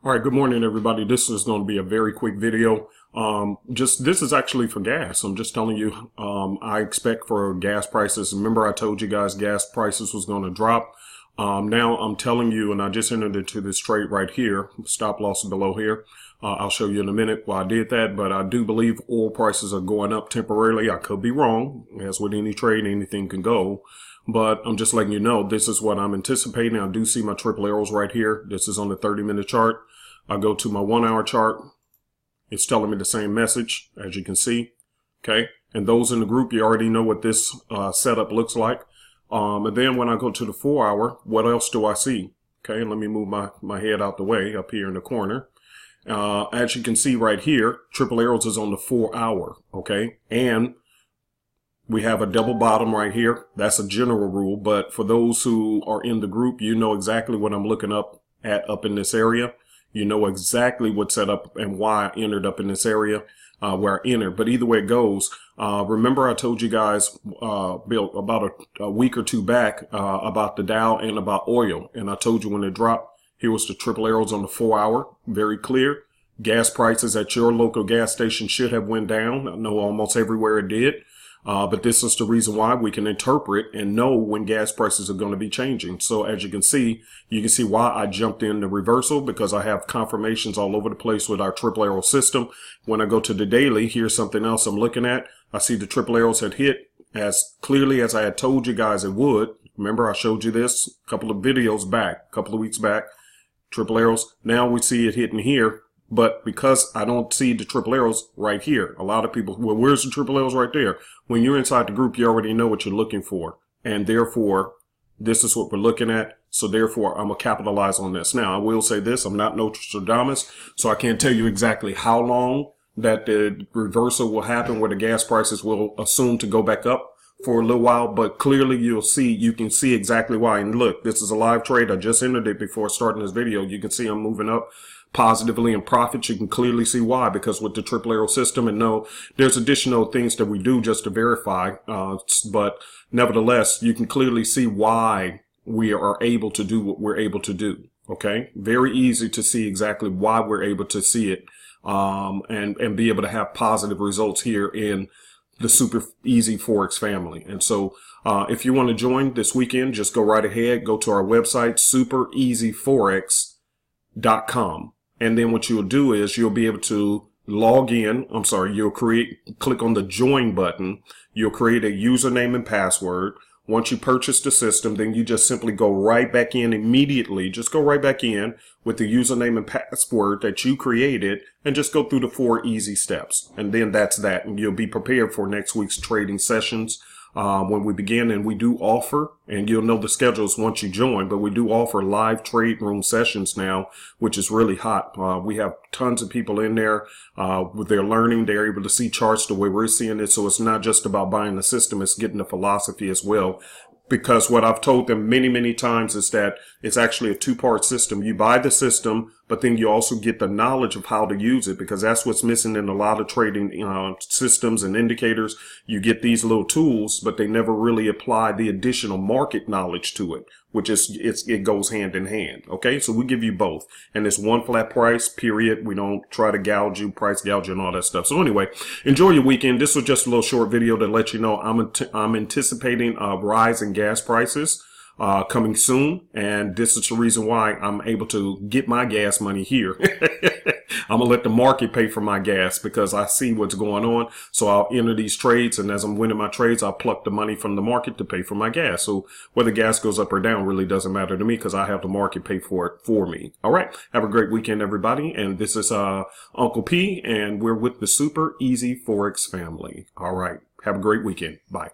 All right, good morning, everybody. This is going to be a very quick video. This is actually for gas. I'm just telling you, I expect for gas prices. Remember, I told you guys gas prices was going to drop. Now I'm telling you, and I just entered into this trade right here, stop loss below here. I'll show you in a minute why I did that, but I do believe oil prices are going up temporarily. I could be wrong. As with any trade, anything can go. But I'm just letting you know, this is what I'm anticipating. I do see my triple arrows right here. This is on the 30-minute chart. I go to my 1 hour chart. It's telling me the same message, as you can see. Okay. And those in the group, you already know what this setup looks like. And then when I go to the 4 hour, what else do I see? Okay. Let me move my head out the way up here in the corner. As you can see right here, triple arrows is on the 4 hour. Okay. And we have a double bottom right here. That's a general rule. But for those who are in the group, you know exactly what I'm looking up in this area. You know exactly what's set up and why I entered up in this area where I entered. But either way it goes, remember I told you guys Bill, about a week or two back about the Dow and about oil. And I told you when it dropped, here was the triple arrows on the 4 hour. Very clear. Gas prices at your local gas station should have went down. I know almost everywhere it did. But this is the reason why we can interpret and know when gas prices are going to be changing. So as you can see why I jumped in the reversal, because I have confirmations all over the place with our triple arrow system. When I go to the daily, here's something else I'm looking at. I see the triple arrows had hit as clearly as I had told you guys it would. Remember, I showed you this a couple of videos back, a couple of weeks back. Triple arrows. Now we see it hitting here. But because I don't see the triple arrows right here, a lot of people, well, where's the triple arrows right there? When you're inside the group, you already know what you're looking for. And therefore, this is what we're looking at. So therefore, I'm going to capitalize on this. Now, I will say this. I'm not Nostradamus, so I can't tell you exactly how long that the reversal will happen where the gas prices will assume to go back up for a little while. But clearly, you can see exactly why. And look, this is a live trade. I just entered it before starting this video. You can see I'm moving up positively in profits. You can clearly see why, because with the triple arrow system, and no, there's additional things that we do just to verify, but nevertheless, you can clearly see why we are able to do what we're able to do. Okay, very easy to see exactly why we're able to see it, and be able to have positive results here in the super easy Forex family. And so if you want to join this weekend, just go right ahead, go to our website, supereasyforex.com. And then what you'll do is you'll be able to log in. You'll click on the join button. You'll create a username and password. Once you purchase the system, then you just simply go right back in immediately. Just go right back in with the username and password that you created and just go through the 4 easy steps. And then that's that. And you'll be prepared for next week's trading sessions. When we begin, and we do offer, and you'll know the schedules once you join, but we do offer live trade room sessions now, which is really hot. We have tons of people in there, they're learning, they're able to see charts the way we're seeing it. So it's not just about buying the system, it's getting the philosophy as well. Because what I've told them many, many times is that it's actually a 2-part system. You buy the system, but then you also get the knowledge of how to use it, because that's what's missing in a lot of trading systems and indicators. You get these little tools, but they never really apply the additional market knowledge to it, which is it goes hand in hand. Okay, so we give you both, and it's one flat price, period. We don't try to gouge you, price gouge you, and all that stuff. So anyway, enjoy your weekend. This was just a little short video to let you know I'm anticipating a rise in gas prices coming soon, and this is the reason why I'm able to get my gas money here. I'm gonna let the market pay for my gas because I see what's going on. So I'll enter these trades, and as I'm winning my trades, I'll pluck the money from the market to pay for my gas. So whether gas goes up or down really doesn't matter to me because I have the market pay for it for me. All right, have a great weekend, everybody. And this is Uncle P, and we're with the Super Easy Forex family. All right, have a great weekend. Bye.